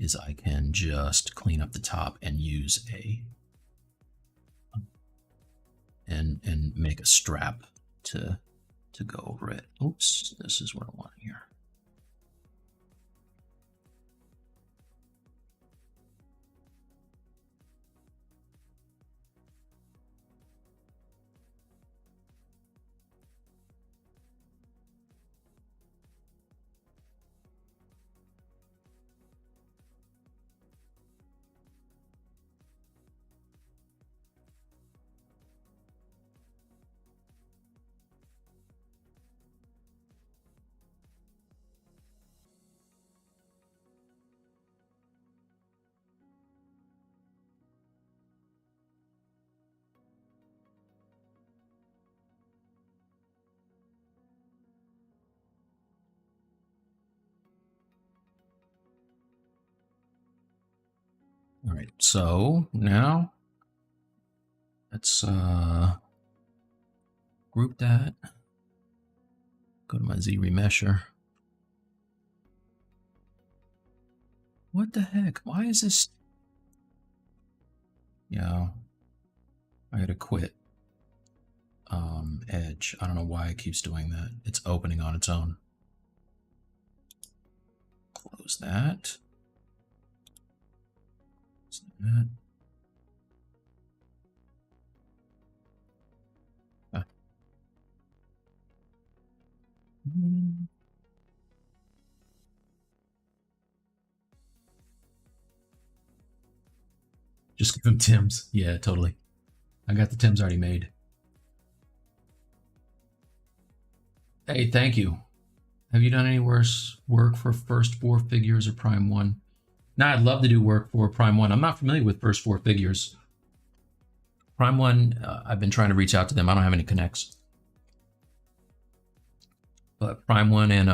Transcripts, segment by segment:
is I can just clean up the top and use and make a strap to go over it. Oops, this is what I want here. All right, so now let's group that. Go to my ZRemesher. What the heck? Why is this? Yeah, I gotta quit Edge. I don't know why it keeps doing that. It's opening on its own. Close that. Close that. Ah. Just give him Tim's. Yeah, totally. I got the Tim's already made. Hey, thank you. Have you done any worse work for first four figures or prime one? No, I'd love to do work for prime one. I'm not familiar with first four figures. Prime one, I've been trying to reach out to them. I don't have any connects. But prime one and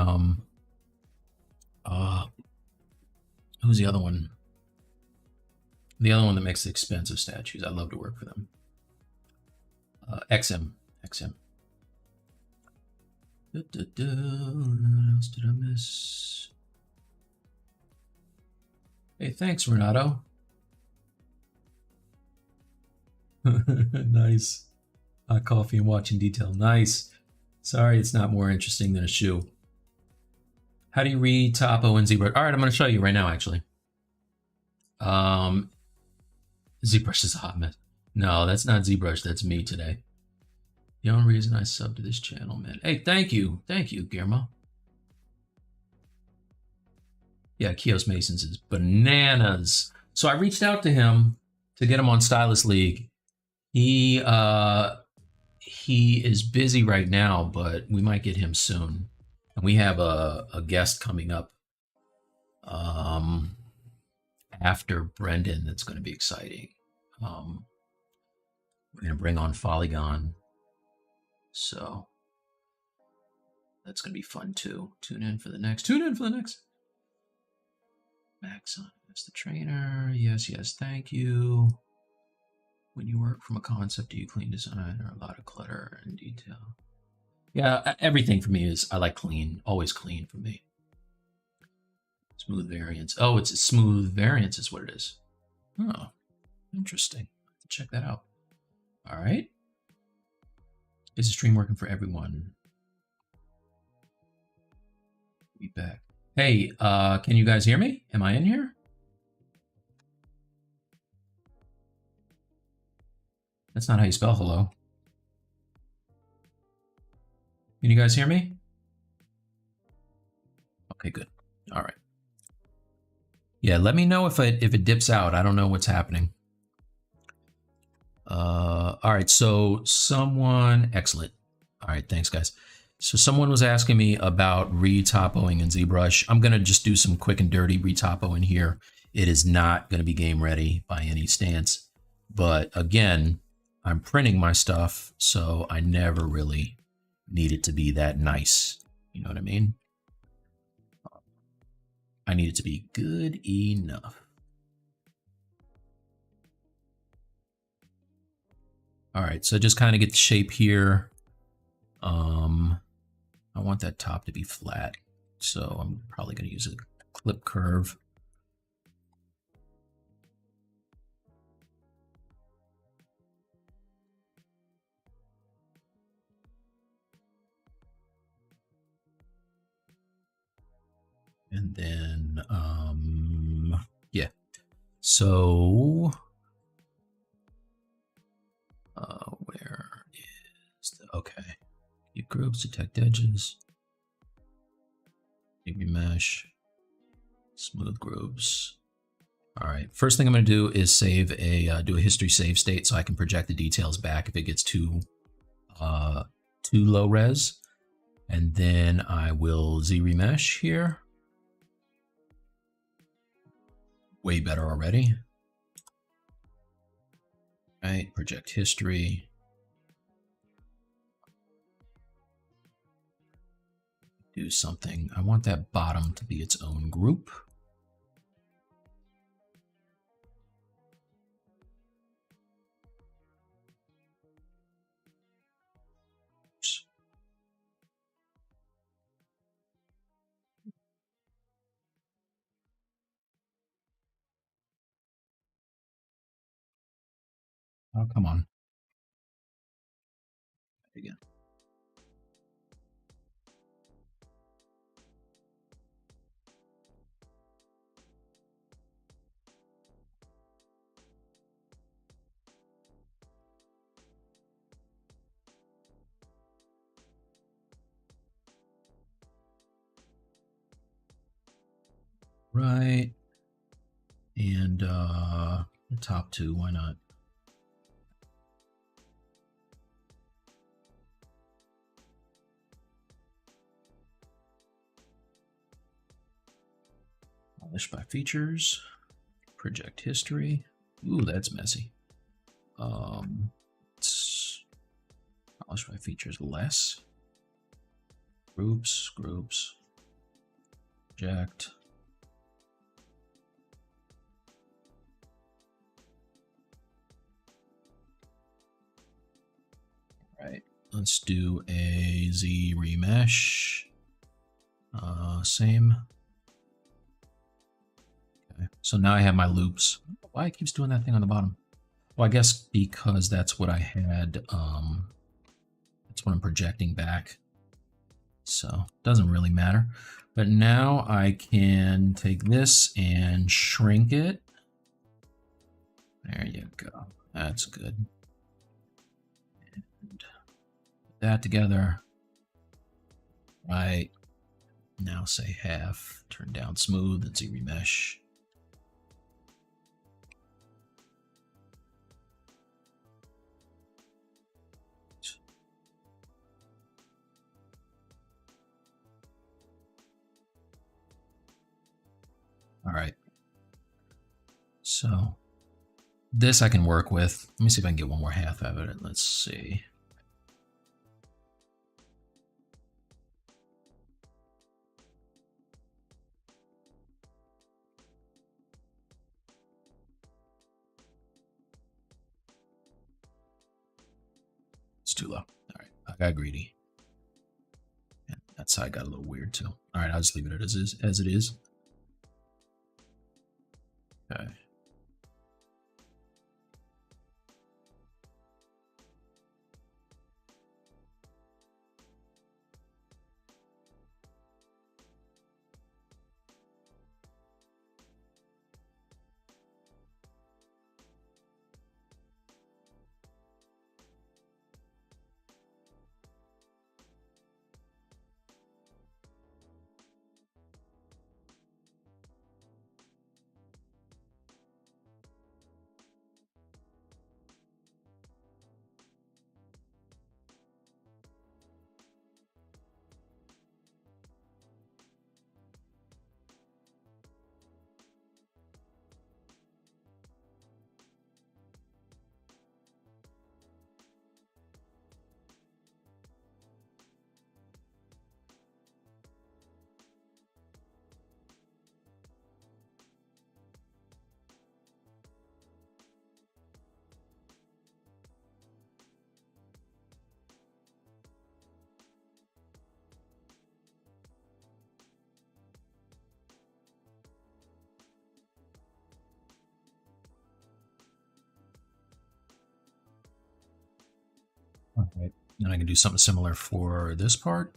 who's the other one? The other one that makes the expensive statues. I'd love to work for them. XM. What else did I miss? Hey, thanks, Renato. Nice. Hot coffee and watching detail. Nice. Sorry, it's not more interesting than a shoe. How do you read topo and ZBrush? All right, I'm going to show you right now, actually. ZBrush is a hot mess. No, that's not ZBrush. That's me today. The only reason I subbed to this channel, man. Hey, thank you. Thank you, Guillermo. Yeah, Kios Masons is bananas. So I reached out to him to get him on Stylus League. He is busy right now, but we might get him soon. And we have a guest coming up after Brendan that's going to be exciting. We're going to bring on Polygon. So that's going to be fun too. Tune in for the next. Maxon, that's the trainer. Yes, thank you. When you work from a concept, do you clean design or a lot of clutter and detail? Yeah, everything for me is, I like clean, always clean for me. Smooth variance. Oh, it's a smooth variance is what it is. Oh, interesting. Check that out. All right. Is the stream working for everyone? Be back. Hey, can you guys hear me? Am I in here? That's not how you spell hello. Can you guys hear me? Okay, good. All right. Yeah, let me know if it dips out. I don't know what's happening. All right, so someone, excellent. All right, thanks guys. So someone was asking me about retopoing in ZBrush. I'm gonna just do some quick and dirty retopo in here. It is not gonna be game ready by any stance, but again, I'm printing my stuff, so I never really need it to be that nice. You know what I mean? I need it to be good enough. All right, so just kind of get the shape here. I want that top to be flat, so I'm probably going to use a clip curve. And then, yeah. So, where is the, okay. View groups, detect edges, ZRemesh, smooth groups. All right. First thing I'm going to do is save a do a history save state so I can project the details back if it gets too low res, and then I will ZRemesh here. Way better already. All right. Project history. Do something. I want that bottom to be its own group. Oh, come on. Again. Right. And the top two, why not? Polish by features, project history. Ooh, that's messy. Polish by features less. Groups, project. All right, let's do a ZRemesh. Same. Okay, so now I have my loops. Why it keeps doing that thing on the bottom? Well, I guess because that's what I had. That's what I'm projecting back. So it doesn't really matter. But now I can take this and shrink it. There you go. That's good. And put that together. Right. Now say half. Turn down smooth and ZRemesh. All right. So this I can work with. Let me see if I can get one more half of it. Let's see. It's too low. All right, I got greedy. And that side got a little weird too. All right, I'll just leave it as it is. Okay. All right. And I can do something similar for this part.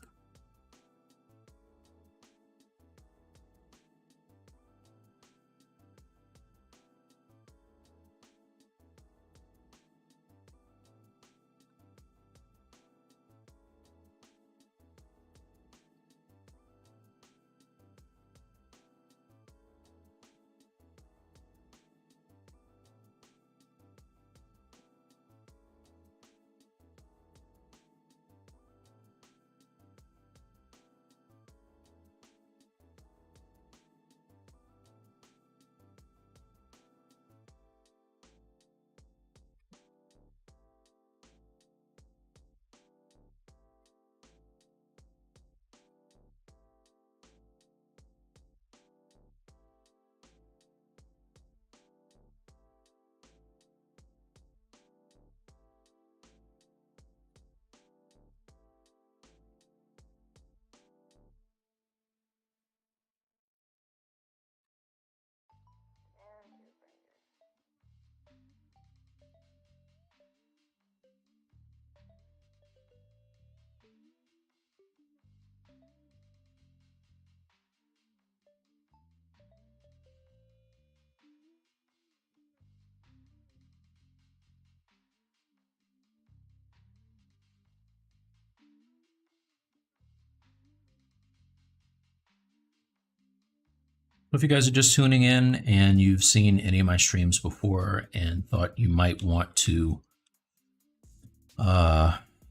If you guys are just tuning in and you've seen any of my streams before and thought you might want to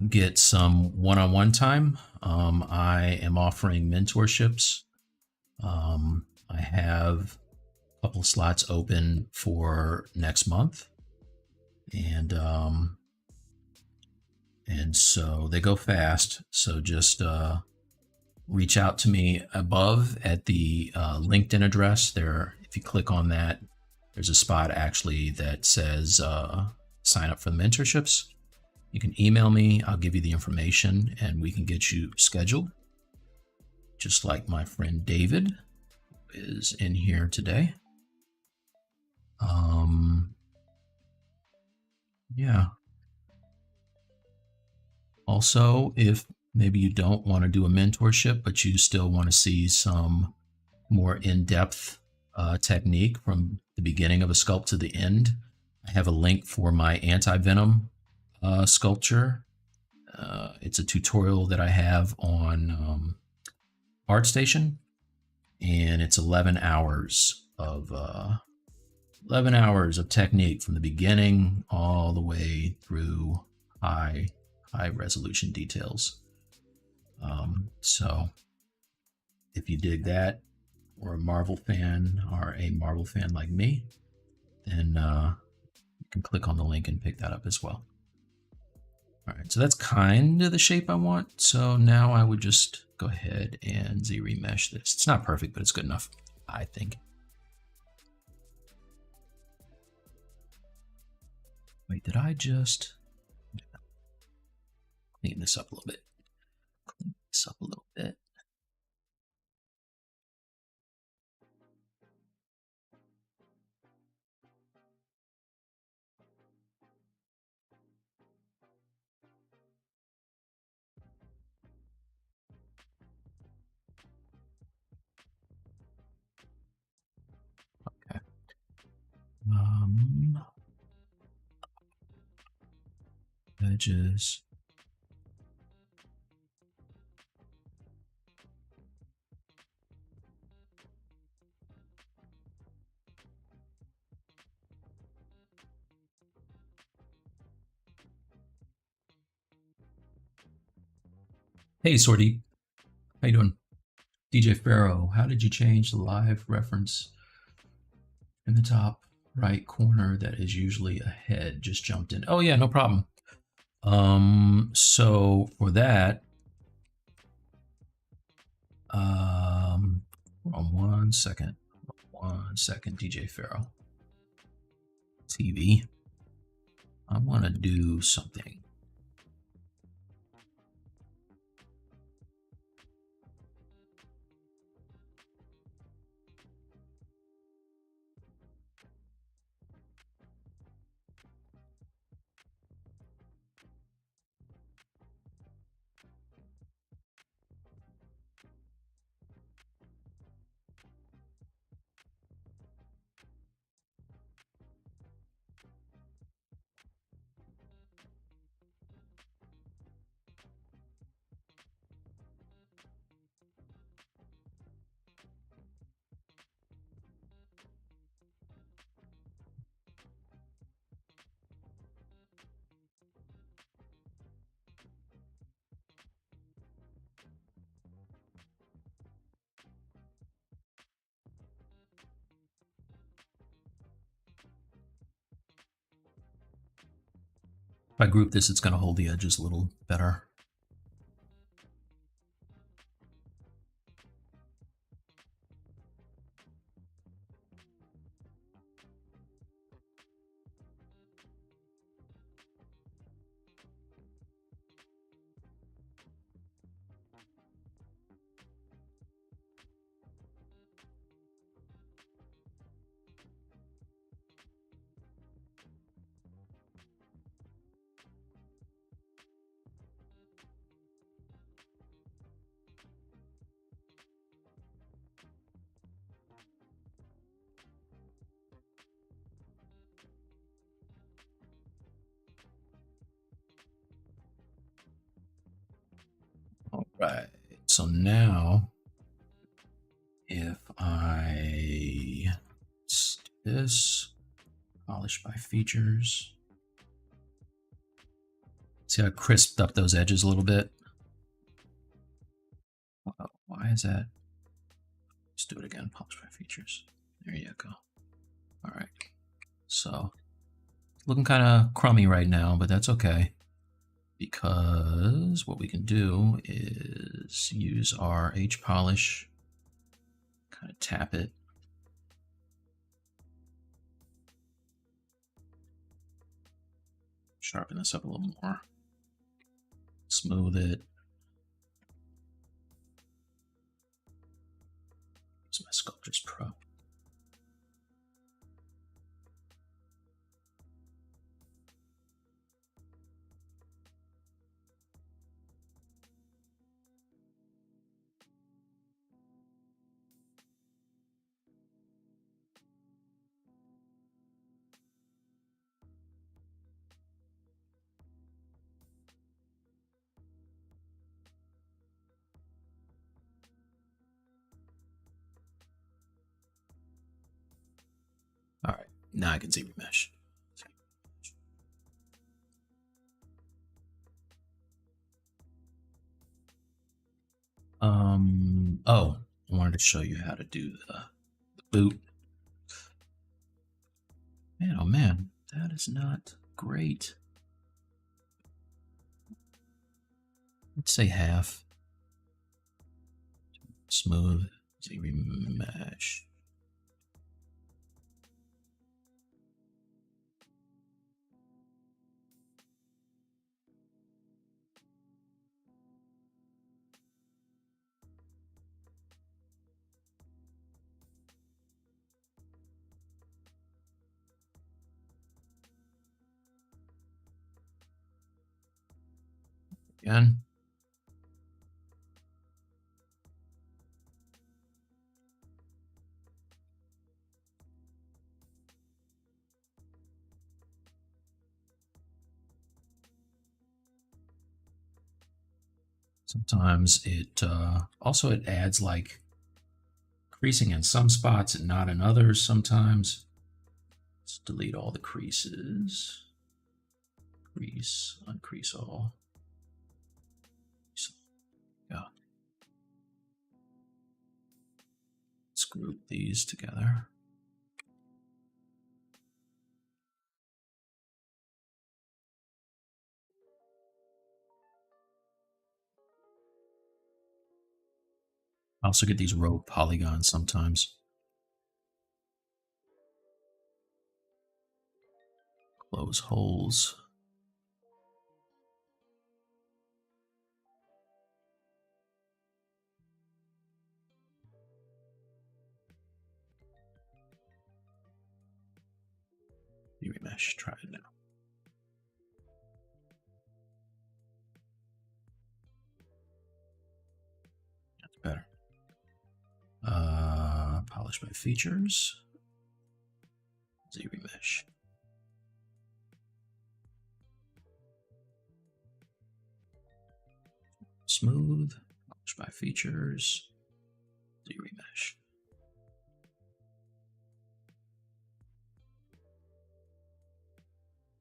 get some one-on-one time, I am offering mentorships. I have a couple of slots open for next month, and so they go fast. So just reach out to me above at the LinkedIn address there. If you click on that, there's a spot actually that says sign up for the mentorships. You can email me, I'll give you the information, and we can get you scheduled. Just like my friend David is in here today. Yeah. Also, if maybe you don't want to do a mentorship, but you still want to see some more in-depth technique from the beginning of a sculpt to the end, I have a link for my anti-venom sculpture. It's a tutorial that I have on ArtStation, and it's 11 hours of technique from the beginning all the way through high resolution details. So if you dig that, or a Marvel fan like me, then you can click on the link and pick that up as well. All right, so that's kind of the shape I want. So now I would just go ahead and ZRemesh this. It's not perfect, but it's good enough, I think. Wait, did I just clean this up a little bit? Clean this up a little bit. Okay. Edges. Hey, Sorty. How you doing? DJ Pharaoh, how did you change the live reference in the top right corner that is usually a head? Just jumped in. Oh yeah, no problem. So for that, hold on one second, DJ Pharaoh. TV. I want to do something. If I group this, it's going to hold the edges a little better. All right, so now if I this. Polish by features. See how I crisped up those edges a little bit? Why is that? Let's do it again. Polish by features. There you go. All right. So looking kind of crummy right now, but that's okay. Because what we can do is use our H polish, kind of tap it. Sharpen this up a little more. Smooth it. Use my Sculptors Pro. All right, now I can ZRemesh. Oh, I wanted to show you how to do the boot. Man, oh man, that is not great. Let's say half. Smooth, ZRemesh. Again. Sometimes it also it adds like creasing in some spots and not in others sometimes. Let's delete all the creases. Crease, uncrease all. Yeah. Let's group these together. I also get these rogue polygons sometimes. Close holes. ZRemesh, try it now. That's better. Polish by features. ZRemesh. Smooth. Polish by features. ZRemesh.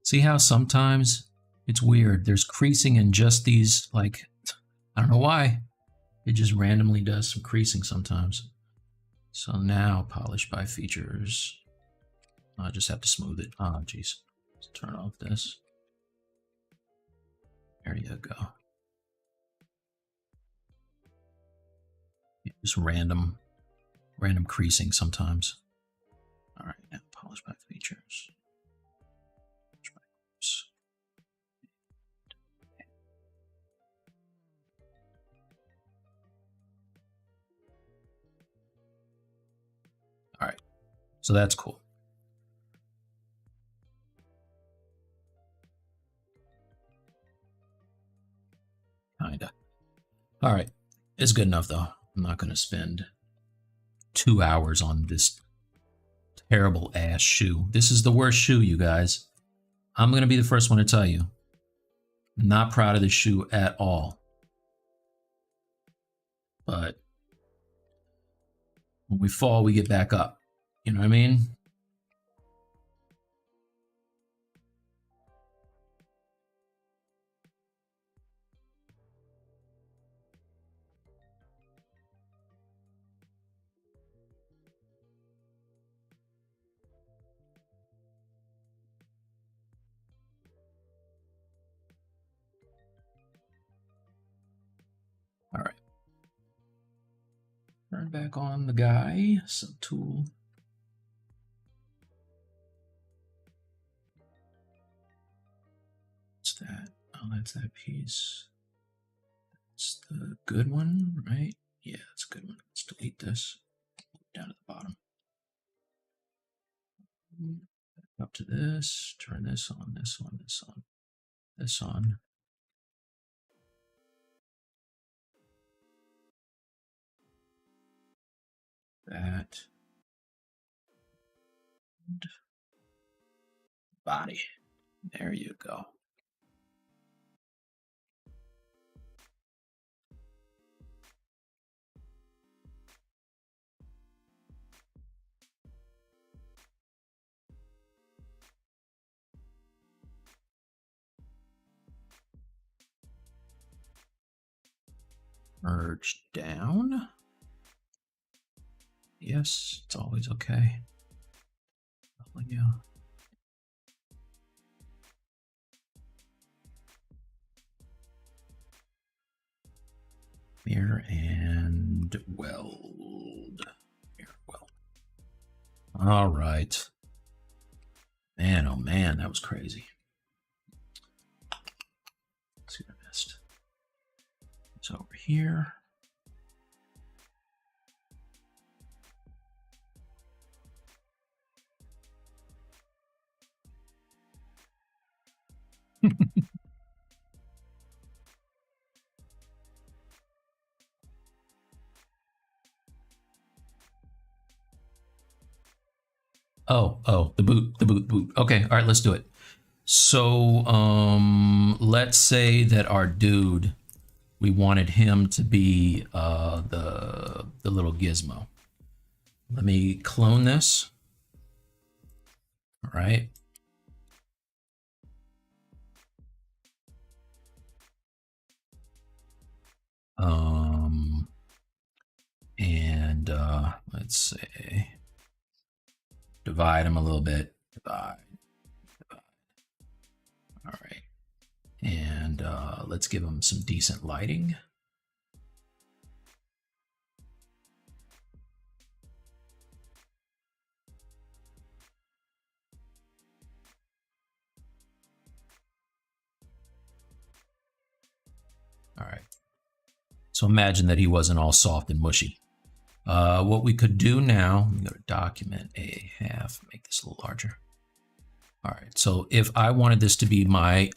See how sometimes it's weird. There's creasing in just these, like, I don't know why. It just randomly does some creasing sometimes. So now polish by features. I just have to smooth it. Oh, geez. Let's turn off this. There you go. Just random creasing sometimes. All right, now polish by features. All right, so that's cool. Kinda. All right, it's good enough though. I'm not going to spend 2 hours on this terrible ass shoe. This is the worst shoe, you guys. I'm going to be the first one to tell you. I'm not proud of this shoe at all. But when we fall, we get back up. You know what I mean? turn back on the guy, subtool. What's that? Oh, that's that piece. It's the good one, right? Yeah, that's a good one. Let's delete this. Down to the bottom. Up to this, turn this on, this on, this on, this on. That. And body. There you go. Merge down. Yes, it's always okay. Yeah. Mirror and weld. Mirror weld. All right. Man, oh man, that was crazy. Let's see what I missed. It's over here. Oh, the boot. Okay, all right, let's do it. So let's say that our dude, we wanted him to be the little gizmo. Let me clone this. All right. And let's say divide them a little bit. Divide. All right. And let's give them some decent lighting. All right. So imagine that he wasn't all soft and mushy. What we could do now, let me go to document a half, make this a little larger. All right, so if I wanted this to be my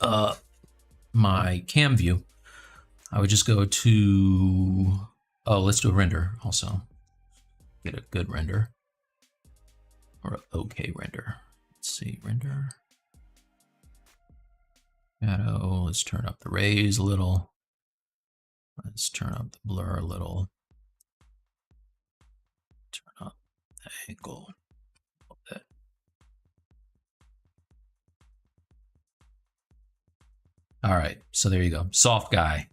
my cam view, I would just go to, oh, let's do a render also. Get a good render or an okay render. Let's see, render. Shadow, let's turn up the rays a little. Let's turn up the blur a little. Turn up the angle a bit. All right, so there you go. Soft guy.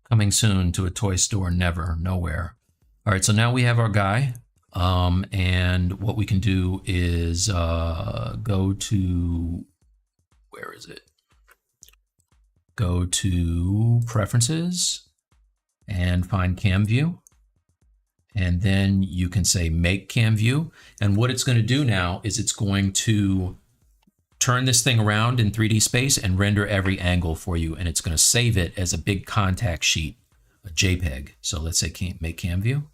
Coming soon to a toy store, never, nowhere. All right, so now we have our guy. And what we can do is go to, where is it? Go to Preferences and find Cam View. And then you can say Make Cam View. And what it's going to do now is it's going to turn this thing around in 3D space and render every angle for you. And it's going to save it as a big contact sheet, a JPEG. So let's say Make Cam View.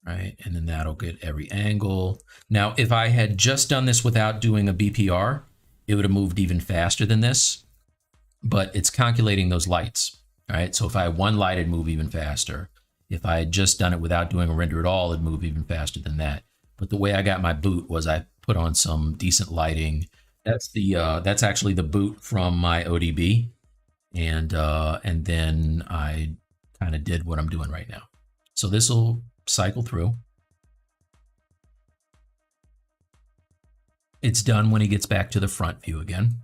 Right, and then that'll get every angle. Now, if I had just done this without doing a BPR, it would have moved even faster than this, but it's calculating those lights, all right? So if I had one light, it'd move even faster. If I had just done it without doing a render at all, it'd move even faster than that. But the way I got my boot was I put on some decent lighting. That's the that's actually the boot from my ODB, and then I kind of did what I'm doing right now. So this will cycle through. It's done when he gets back to the front view again.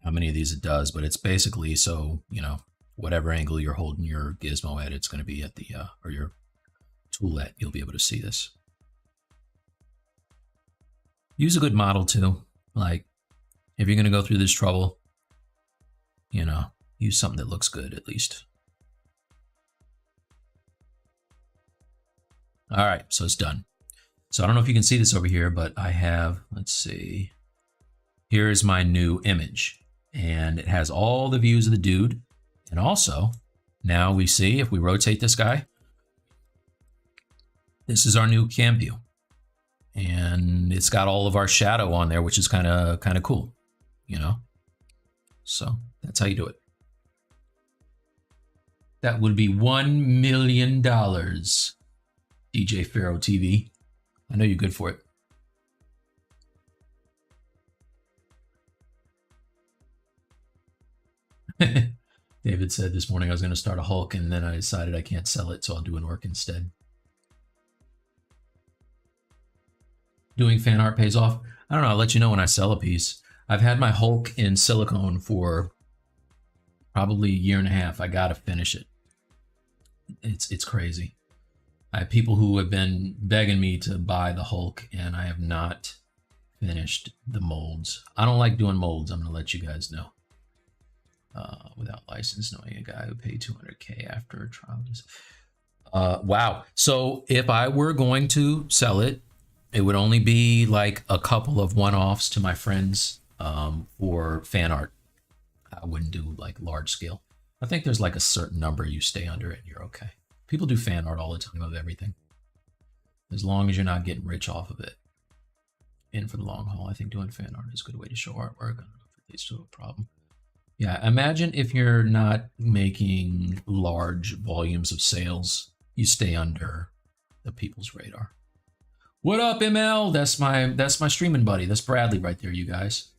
How many of these it does, but it's basically so, you know, whatever angle you're holding your gizmo at, it's going to be at the, or your tool at, you'll be able to see this. Use a good model too. Like, if you're going to go through this trouble, you know, use something that looks good at least. All right, so it's done. So I don't know if you can see this over here, but I have, let's see. Here's my new image. And it has all the views of the dude. And also, now we see, if we rotate this guy, this is our new cam view. And it's got all of our shadow on there, which is kind of cool, you know? So that's how you do it. That would be $1 million, DJ Pharaoh TV. I know you're good for it. David said this morning I was going to start a Hulk, and then I decided I can't sell it, so I'll do an orc instead. Doing fan art pays off. I don't know. I'll let you know when I sell a piece. I've had my Hulk in silicone for probably a year and a half. I got to finish it. It's crazy. I have people who have been begging me to buy the Hulk, and I have not finished the molds. I don't like doing molds. I'm going to let you guys know. Without license, knowing a guy who paid $200K after a trial. Wow. So if I were going to sell it, it would only be like a couple of one-offs to my friends for fan art. I wouldn't do like large scale. I think there's like a certain number you stay under it and you're okay. People do fan art all the time of everything. As long as you're not getting rich off of it. In for the long haul, I think doing fan art is a good way to show artwork. I don't know if it leads to a problem. Yeah, imagine if you're not making large volumes of sales, you stay under the people's radar. What up, ML? That's my streaming buddy. That's Bradley right there, you guys.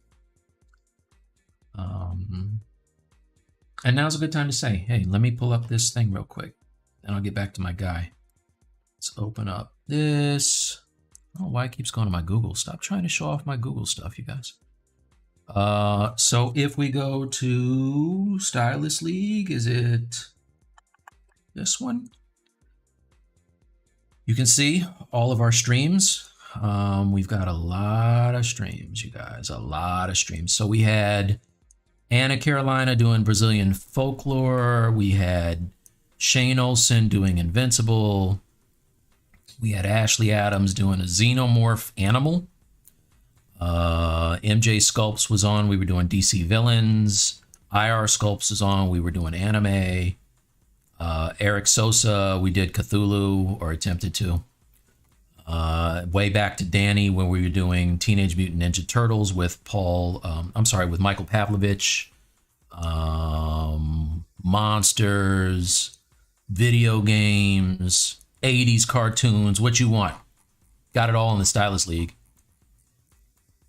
And now's a good time to say, hey, let me pull up this thing real quick, and I'll get back to my guy. Let's open up this. Oh, why it keeps going to my Google? Stop trying to show off my Google stuff, you guys. So if we go to Stylus League, is it this one? You can see all of our streams. We've got a lot of streams, you guys, a lot of streams. So we had Anna Carolina doing Brazilian folklore. We had Shane Olsen doing Invincible. We had Ashley Adams doing a xenomorph animal. MJ Sculpts was on. We were doing DC villains. IR Sculpts is on. We were doing anime. Eric Sosa, we did Cthulhu, or attempted to. Way back to Danny when we were doing Teenage Mutant Ninja Turtles with with Michael Pavlovich. Monsters, video games, 80s cartoons, what you want. Got it all in the Stylus League.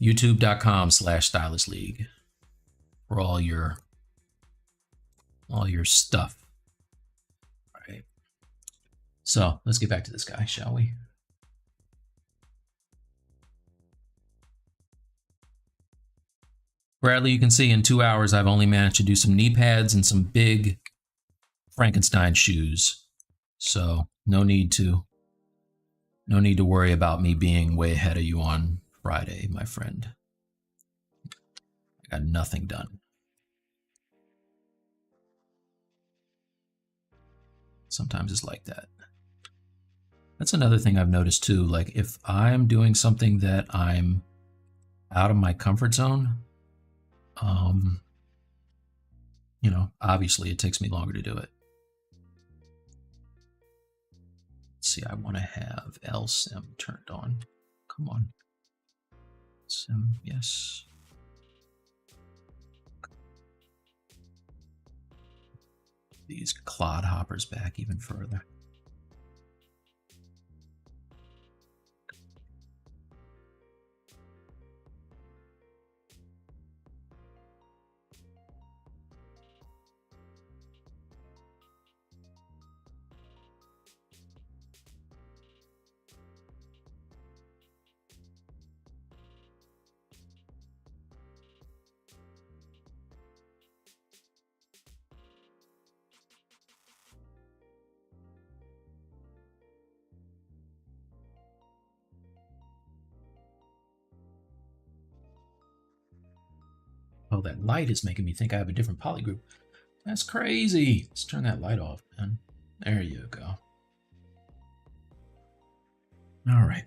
YouTube.com/Stylus League for all your stuff. All right. So let's get back to this guy, shall we? Bradley, you can see in 2 hours I've only managed to do some knee pads and some big Frankenstein shoes. So no need to worry about me being way ahead of you on Friday, my friend. I got nothing done. Sometimes it's like that. That's another thing I've noticed too. Like if I'm doing something that I'm out of my comfort zone, you know, obviously it takes me longer to do it. Let's see, I want to have LSim turned on. Come on. Sim, yes. These clodhoppers back even further. Oh, that light is making me think I have a different poly group. That's crazy. Let's turn that light off, man. There you go. All right.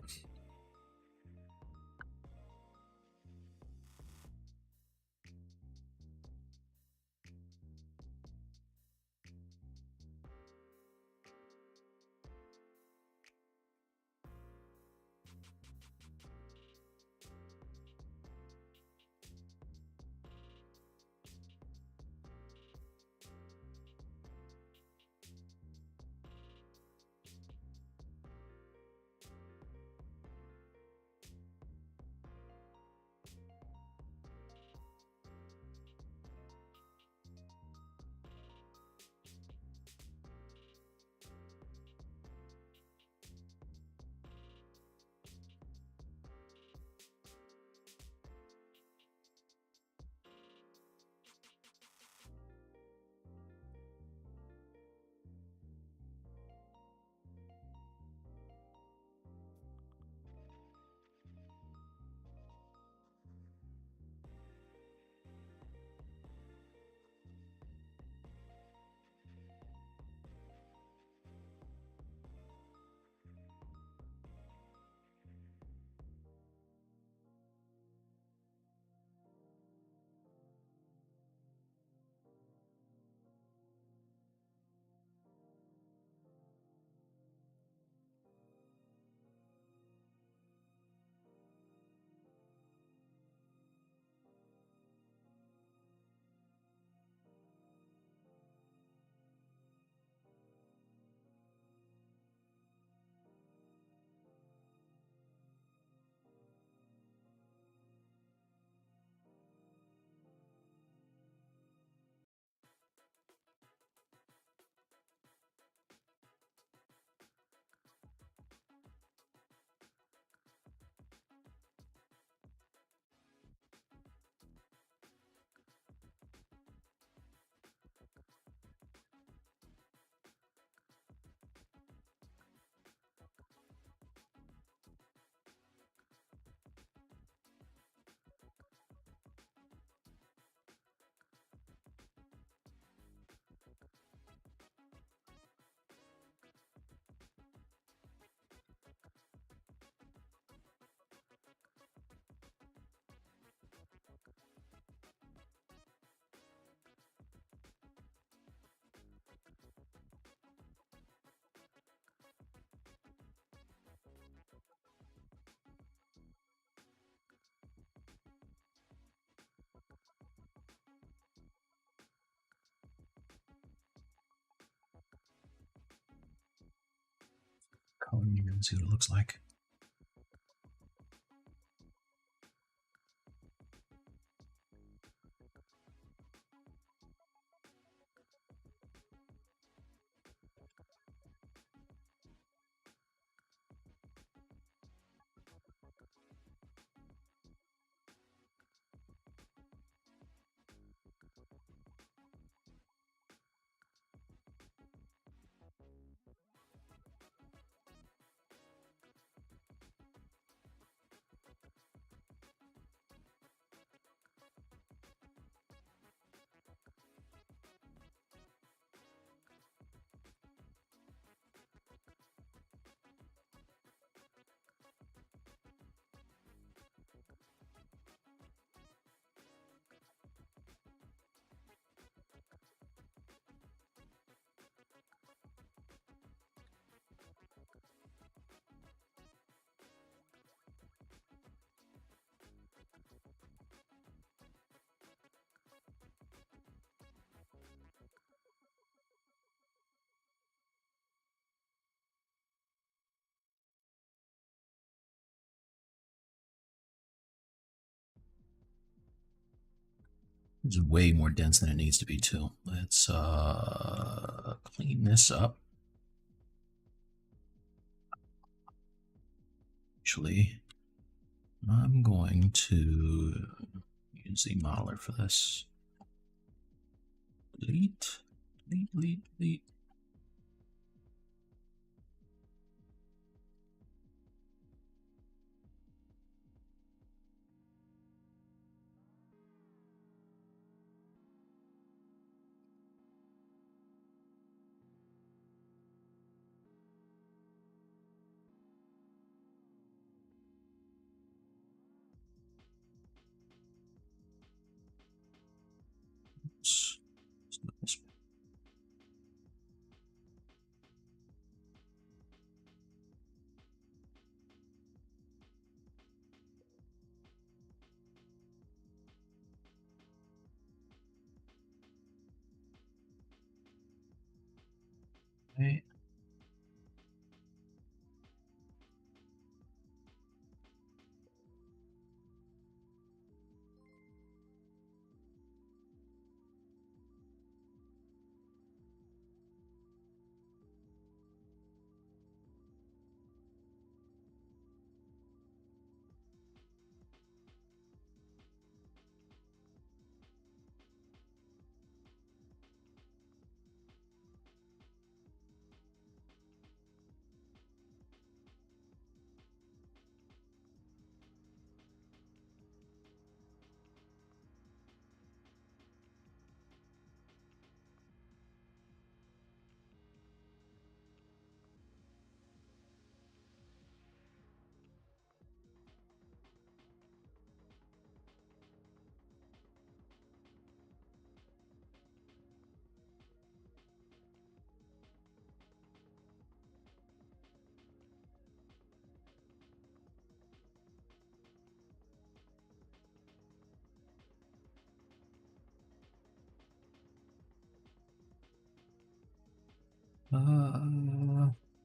Coloring it and see what it looks like. It's way more dense than it needs to be too. Let's clean this up. Actually, I'm going to use the modeler for this. Delete, delete, delete, delete.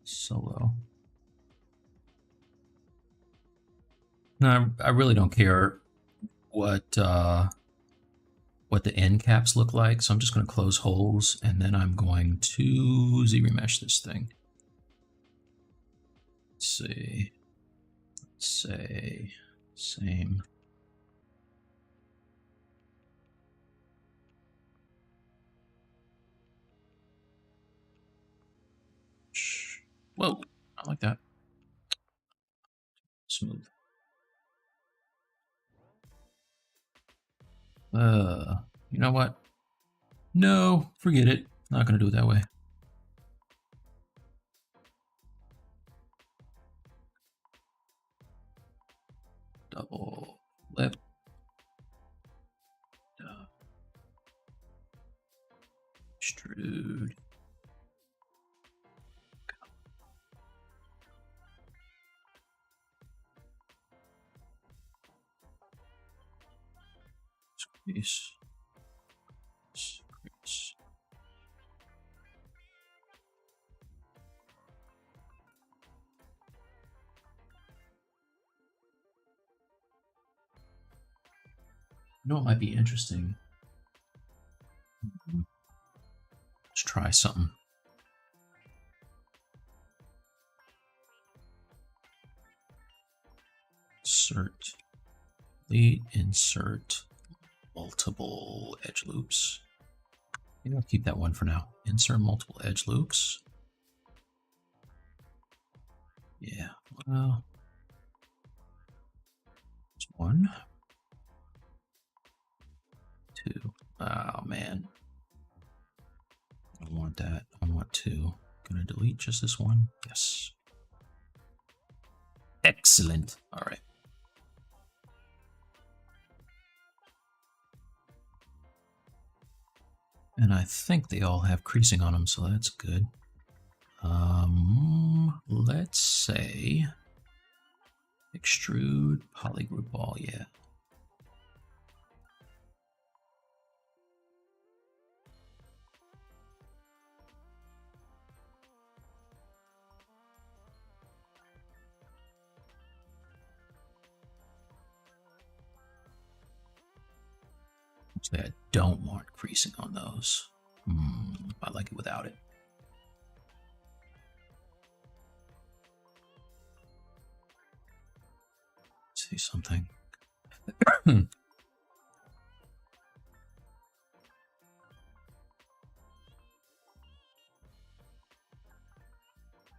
Solo. No, I really don't care what the end caps look like, so I'm just going to close holes, and then I'm going to ZRemesh this thing. Let's see. Let's say same. Whoa, I like that. Smooth. You know what? No, forget it. Not gonna do it that way. Double flip. Extrude. Squeeze. Squeeze. You know what might be interesting? Let's try something. Insert. Delete. Insert. Multiple edge loops. Maybe I'll keep that one for now. Insert multiple edge loops. Yeah, well, it's 1, 2. Oh man, I don't want that. I want 2. Gonna delete just this one. Yes. Excellent. All right. And I think they all have creasing on them, so that's good. Let's say extrude polygroup ball, yeah. Actually, I don't want creasing on those. I like it without it. See something.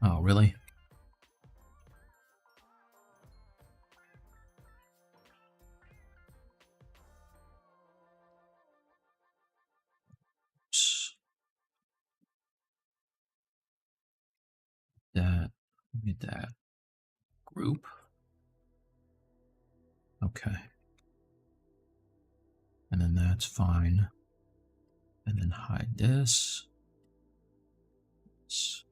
Oh, really? That, get that group. Okay. And then that's fine. And then hide this. Let's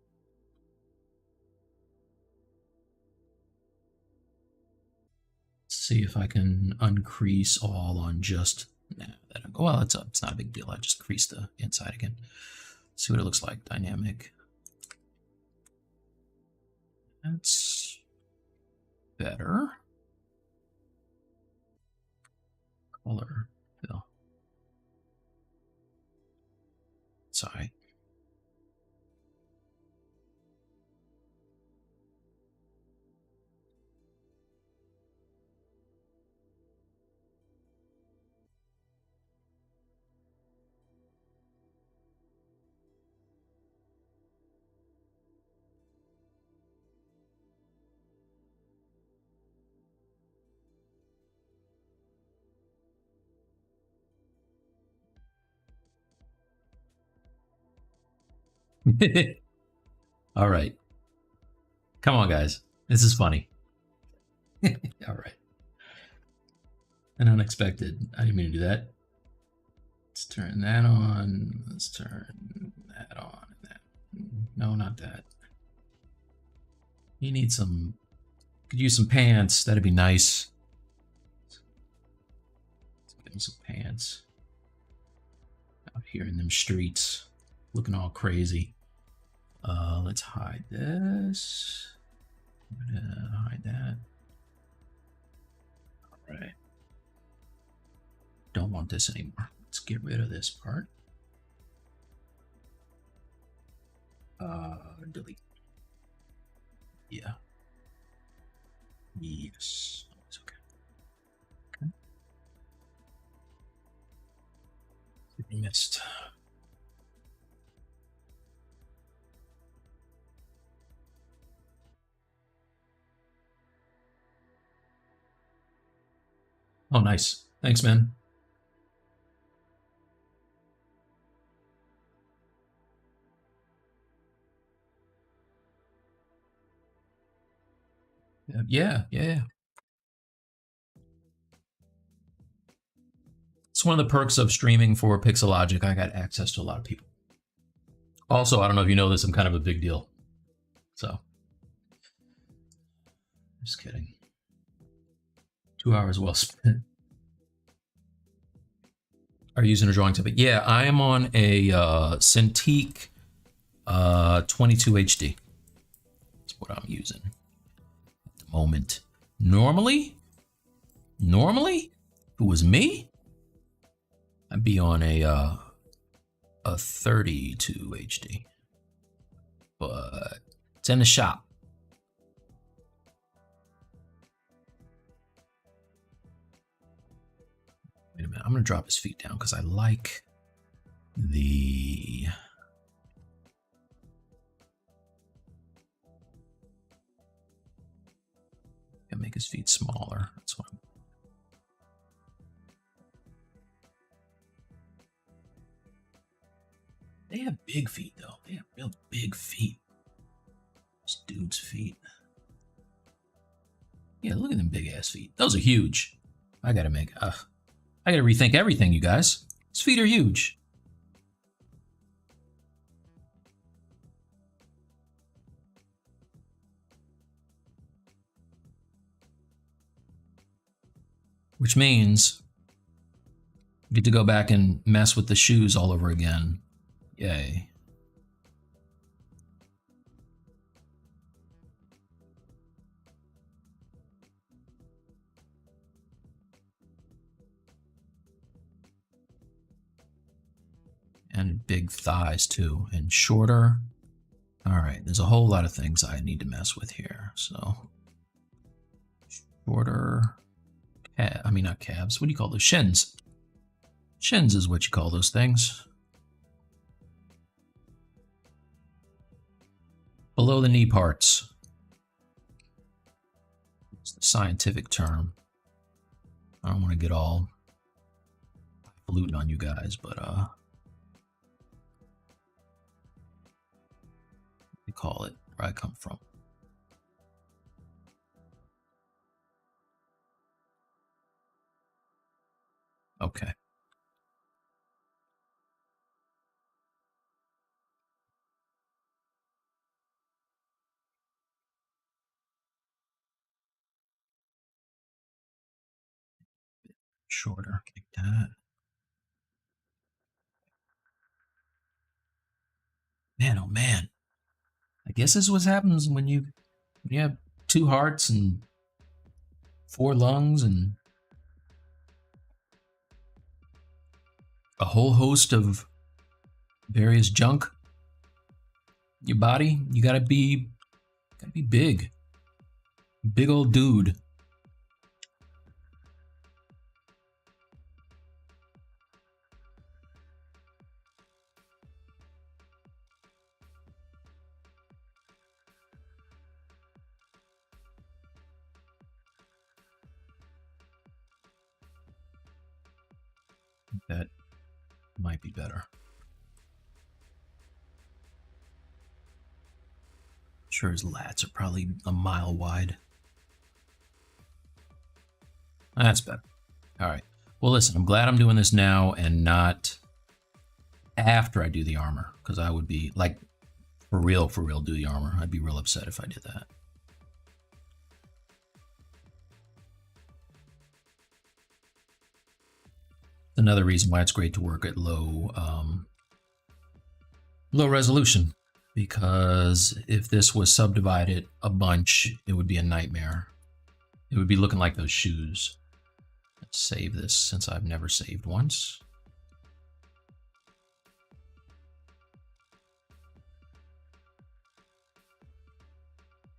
see if I can uncrease all on just, well, it's not a big deal. I just crease the inside again. Let's see what it looks like. Dynamic. That's better. Color fill. Sorry. All right. Come on, guys. This is funny. All right. And unexpected. I didn't mean to do that. Let's turn that on. Let's turn that on. No, not that. You need some, could use some pants. That'd be nice. Let's get me some pants. Out here in them streets, looking all crazy. Let's hide this. I'm gonna hide that. All right. Don't want this anymore. Let's get rid of this part. Delete. Yeah. Yes. It's okay. Okay. Missed. Oh, nice. Thanks, man. Yeah. It's one of the perks of streaming for Pixelogic. I got access to a lot of people. Also, I don't know if you know this, I'm kind of a big deal. So, just kidding. 2 hours well spent. Are you using a drawing tablet? Yeah, I am on a Cintiq 22 HD. That's what I'm using at the moment. Normally, if it was me, I'd be on a 32 HD. But it's in the shop. Wait a minute, I'm gonna drop his feet down because I like the make his feet smaller. That's what I'm. They have big feet though. They have real big feet. This dude's feet. Yeah, look at them big ass feet. Those are huge. I gotta rethink everything, you guys. His feet are huge. Which means I get to go back and mess with the shoes all over again. Yay. And big thighs too, and shorter. All right, there's a whole lot of things I need to mess with here. So shorter, I mean not calves. What do you call those? Shins. Shins is what you call those things. Below the knee parts. It's the scientific term. I don't want to get all polluting on you guys, but we call it where I come from. Okay. Shorter, like that. Man, oh man. I guess this is what happens when you have 2 hearts and 4 lungs and a whole host of various junk in your body. You gotta be big. Big old dude. That might be better. Sure, his lats are probably a mile wide. That's better. All right. Well, listen, I'm glad I'm doing this now and not after I do the armor, because I would be like, for real do the armor. I'd be real upset if I did that. Another reason why it's great to work at low resolution. because if this was subdivided a bunch, it would be a nightmare. It would be looking like those shoes. Let's save this since I've never saved once.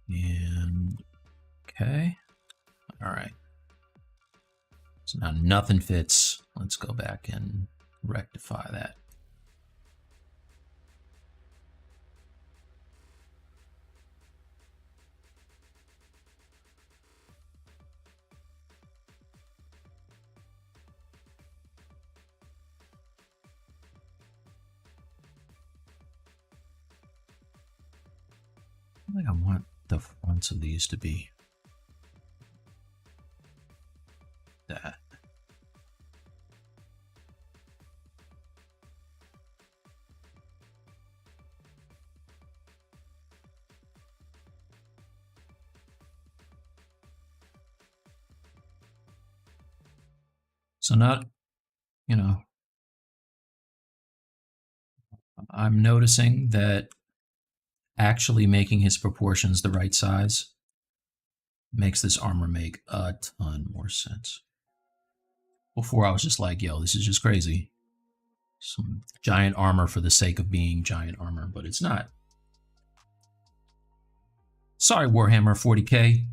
And okay. All right. So now nothing fits. Let's go back and rectify that. I think I want the fronts of these to be that. So not, you know, I'm noticing that actually making his proportions the right size makes this armor make a ton more sense. Before I was just like, yo, this is just crazy. Some giant armor for the sake of being giant armor, but it's not. Sorry, Warhammer 40k.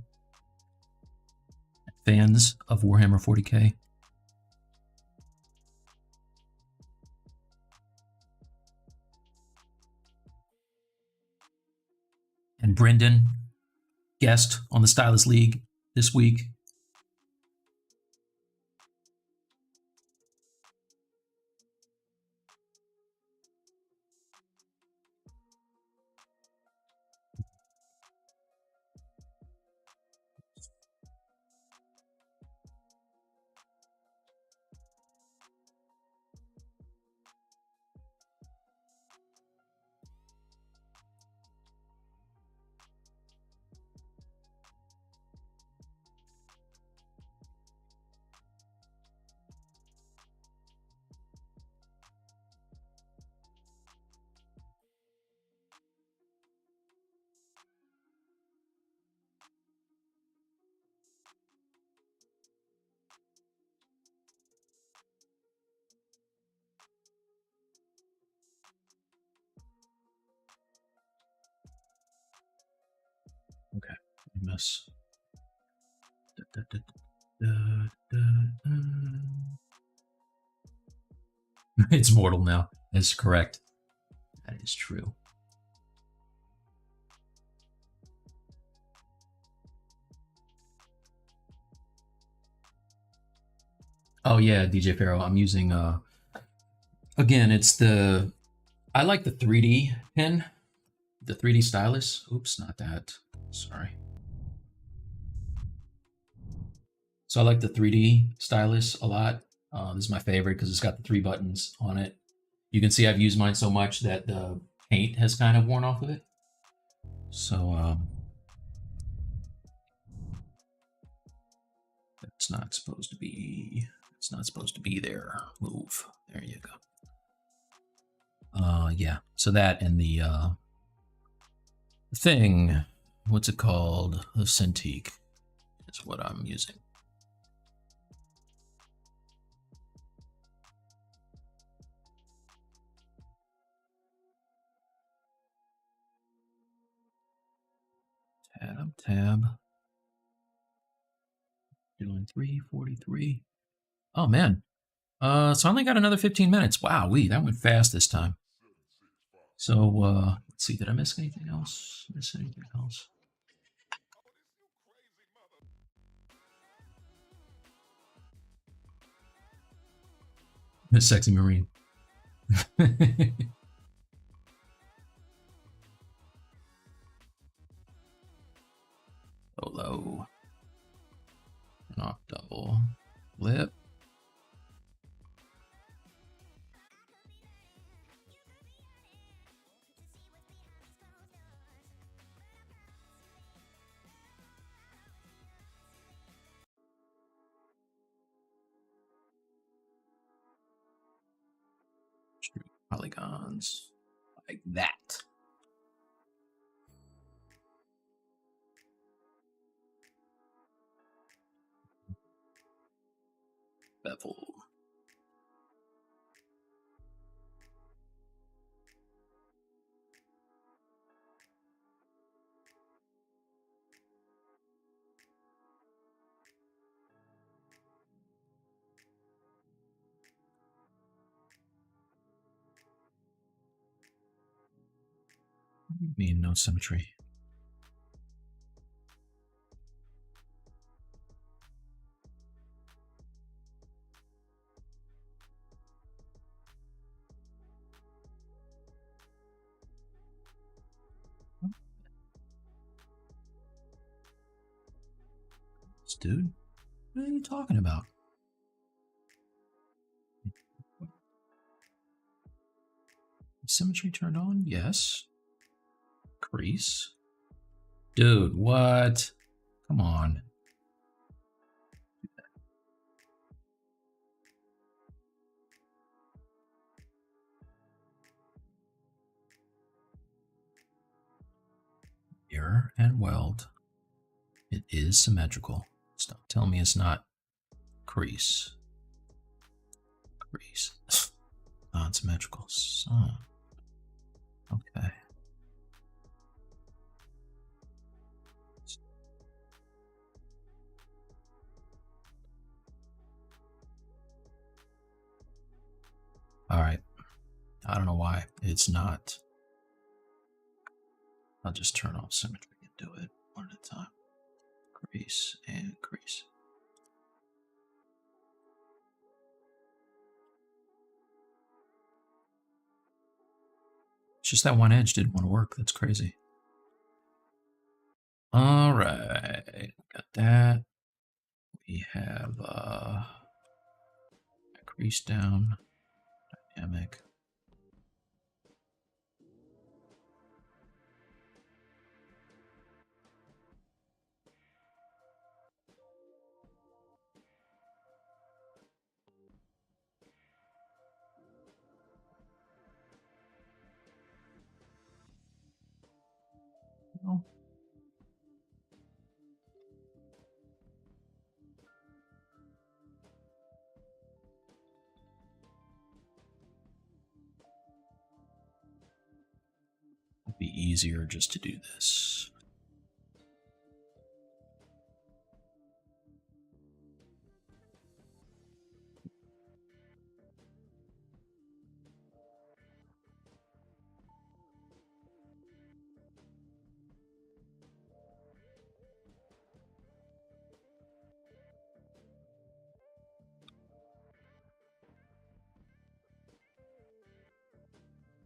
Fans of Warhammer 40k. And Brendan, guest on the Stylus League this week. Okay, mess. It's mortal now. That's correct. That is true. Oh yeah, DJ Pharaoh. I'm using again, it's the I like the 3D pen, the 3D stylus. Oops, not that. Sorry. So I like the 3D stylus a lot. This is my favorite because it's got the 3 buttons on it. You can see I've used mine so much that the paint has kind of worn off of it. So that's not supposed to be. It's not supposed to be there. Move. There you go. Yeah. So that and the thing. What's it called? The Cintiq is what I'm using. Tab. Doing 3:43. Oh man. So I only got another 15 minutes. Wow, that went fast this time. So let's see, did I miss anything else? Miss Sexy Marine. Low. Not double. Lip. Polygons like that. level. What do you mean, no symmetry? Dude, what are you talking about? Symmetry turned on? Yes. Crease. Dude, what? Come on. Mirror and weld. It is symmetrical. Stop telling me it's not. Crease. Crease. Non-symmetrical. So, okay. All right. I don't know why it's not. I'll just turn off symmetry and do it one at a time. Crease and crease. It's just that one edge didn't want to work. That's crazy. All right. Got that. We have crease down. Dynamic. No. It'd be easier just to do this.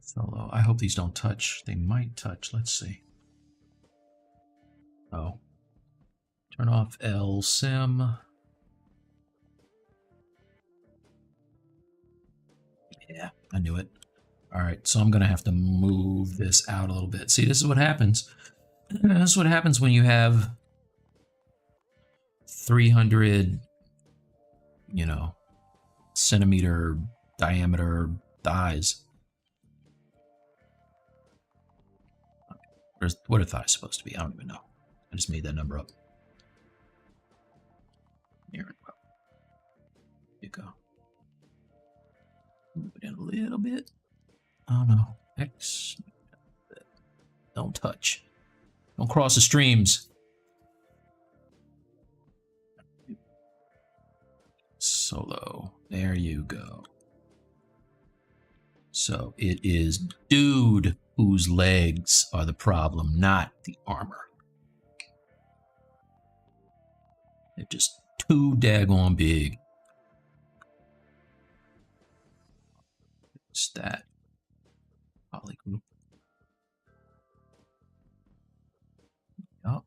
Solo. I hope these don't touch. They might touch. Let's see. Oh. Turn off LSim. Yeah, I knew it. All right, so I'm going to have to move this out a little bit. See, this is what happens. This is what happens when you have 300, centimeter diameter dies. What I thought it was supposed to be. I don't even know. I just made that number up. Here you go. Move it in a little bit. Oh no. X. Don't touch. Don't cross the streams. Solo. There you go. So it is dude whose legs are the problem, not the armor. They're just too daggone big. It's that poly group. Yup.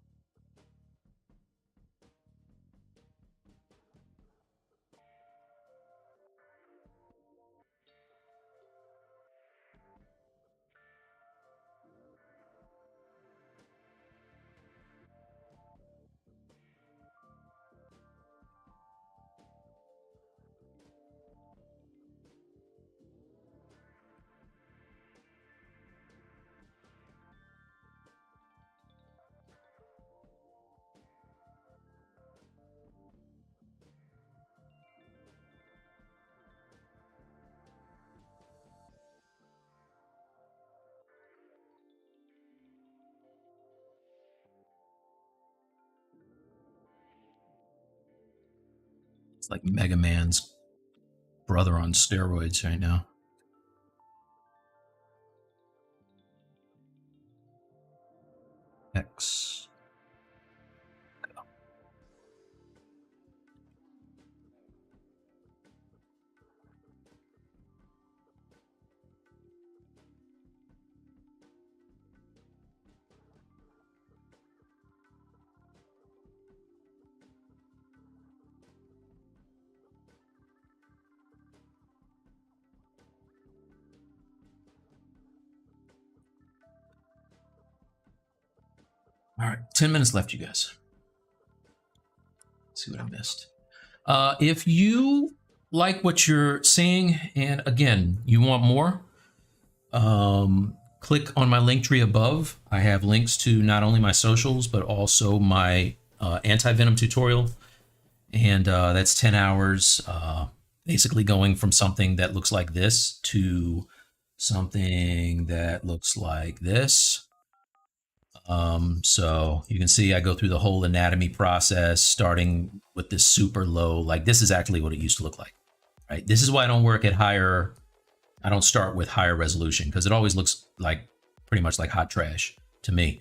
It's like Mega Man's brother on steroids right now. X. Go. All right, 10 minutes left, you guys. Let's see what I missed. If you like what you're seeing, and again, you want more, click on my link tree above. I have links to not only my socials, but also my anti-venom tutorial. And that's 10 hours, basically going from something that looks like this to something that looks like this. So you can see I go through the whole anatomy process, starting with this super low, like this is actually what it used to look like, right? This is why I don't work at higher, I don't start with higher resolution, because it always looks like pretty much like hot trash to me.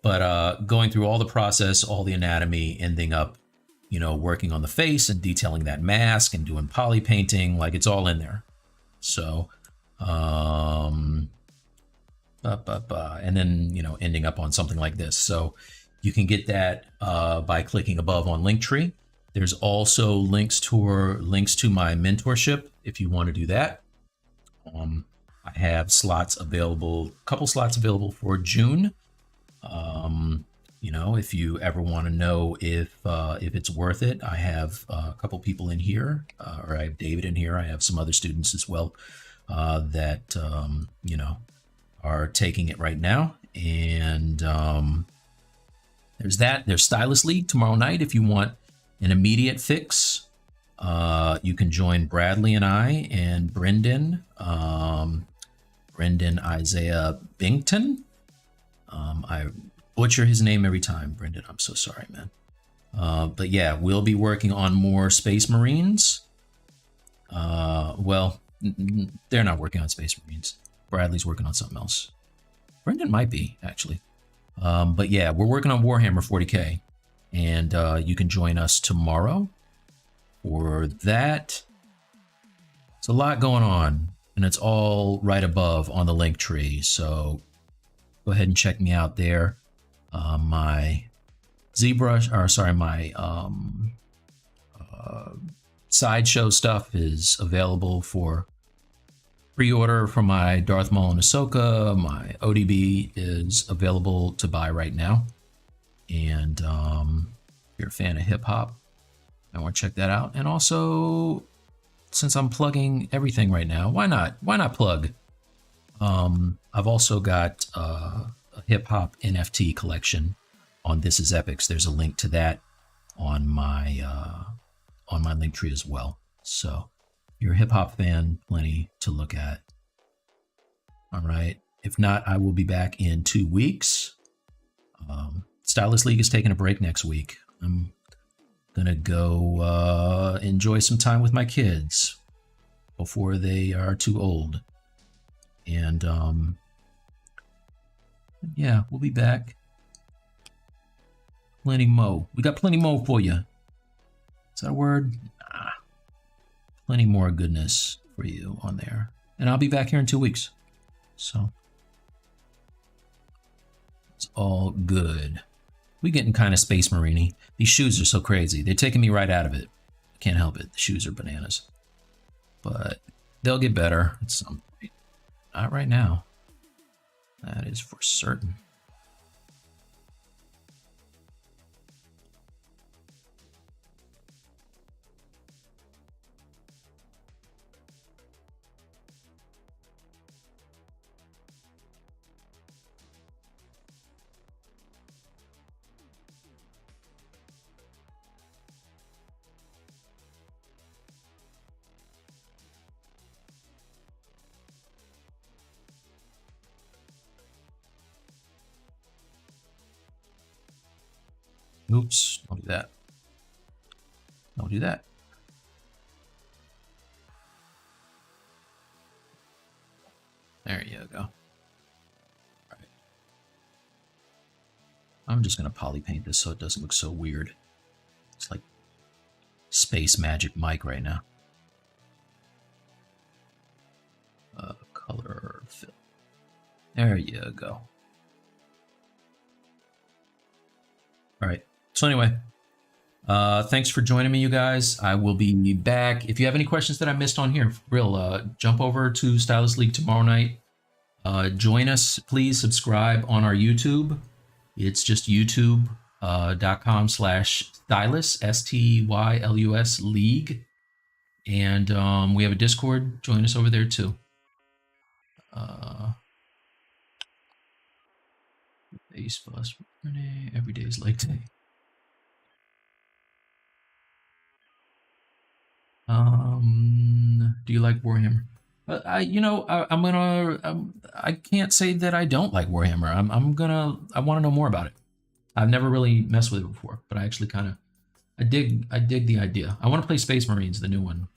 But going through all the process, all the anatomy, ending up, you know, working on the face and detailing that mask and doing poly painting, like it's all in there. So, and then, you know, ending up on something like this. So you can get that by clicking above on Linktree. There's also links to my mentorship if you want to do that. I have slots available, a couple slots available for June. You know, if you ever want to know if it's worth it, I have a couple people in here, or I have David in here. I have some other students as well that, you know, are taking it right now. And there's that. There's Stylus League tomorrow night. If you want an immediate fix, you can join Bradley and I and Brendan Isaiah Bington. I butcher his name every time, Brendan. I'm so sorry, man. But yeah, we'll be working on more Space Marines. Well, they're not working on Space Marines. Bradley's working on something else. Brendan might be, actually. But yeah, we're working on Warhammer 40K. And you can join us tomorrow for that. It's a lot going on. And it's all right above on the link tree. So go ahead and check me out there. My ZBrush, or sorry, my sideshow stuff is available for pre-order for my Darth Maul and Ahsoka. My ODB is available to buy right now. And if you're a fan of hip hop, I want to check that out. And also, since I'm plugging everything right now, why not? Why not plug? I've also got a hip hop NFT collection on This Is Epics. There's a link to that on my link tree as well. So if you're a hip hop fan, plenty to look at. All right. If not, I will be back in 2 weeks. Stylus League is taking a break next week. I'm gonna go enjoy some time with my kids before they are too old. And yeah, we'll be back. Plenty mo. We got plenty mo for you. Is that a word? Nah. Plenty more goodness for you on there. And I'll be back here in 2 weeks. So it's all good. We getting kind of Space Marine-y. These shoes are so crazy. They're taking me right out of it. I can't help it. The shoes are bananas. But they'll get better at some point. Not right now. That is for certain. Oops, don't do that. Don't do that. There you go. All right. I'm just going to poly paint this so it doesn't look so weird. It's like Space Magic Mike right now. Color fill. There you go. All right. So anyway, thanks for joining me, you guys. I will be back. If you have any questions that I missed on here, real, jump over to Stylus League tomorrow night. Join us, please subscribe on our YouTube. It's just youtube.com/Stylus, STYLUS League. And we have a Discord. Join us over there too. Base plus Renee, every day is like day. Do you like Warhammer? I can't say that I don't like Warhammer. I want to know more about it. I've never really messed with it before, but I actually I dig the idea. I want to play Space Marines, the new one.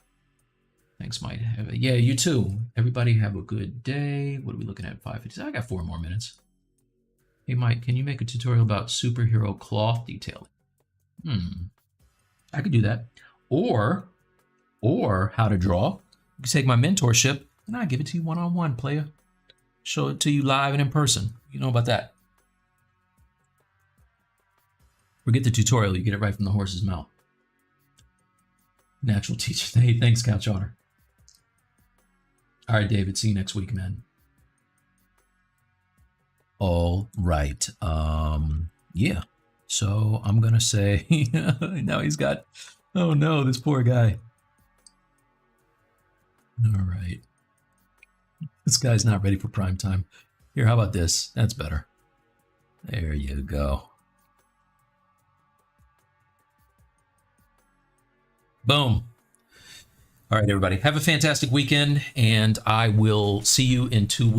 Thanks, Mike. Yeah, you too. Everybody have a good day. What are we looking at? 5:50. I got 4 more minutes. Hey, Mike, can you make a tutorial about superhero cloth detailing? I could do that. Or how to draw. You can take my mentorship and I give it to you one-on-one, player. Show it to you live and in person. You know about that. Forget the tutorial. You get it right from the horse's mouth. Natural teacher. Hey, thanks, Couch Otter. All right, David. See you next week, man. All right. Yeah. So I'm going to say, now he's got, oh no, this poor guy. All right. This guy's not ready for prime time. Here, how about this? That's better. There you go. Boom. All right, everybody. Have a fantastic weekend, and I will see you in 2 weeks.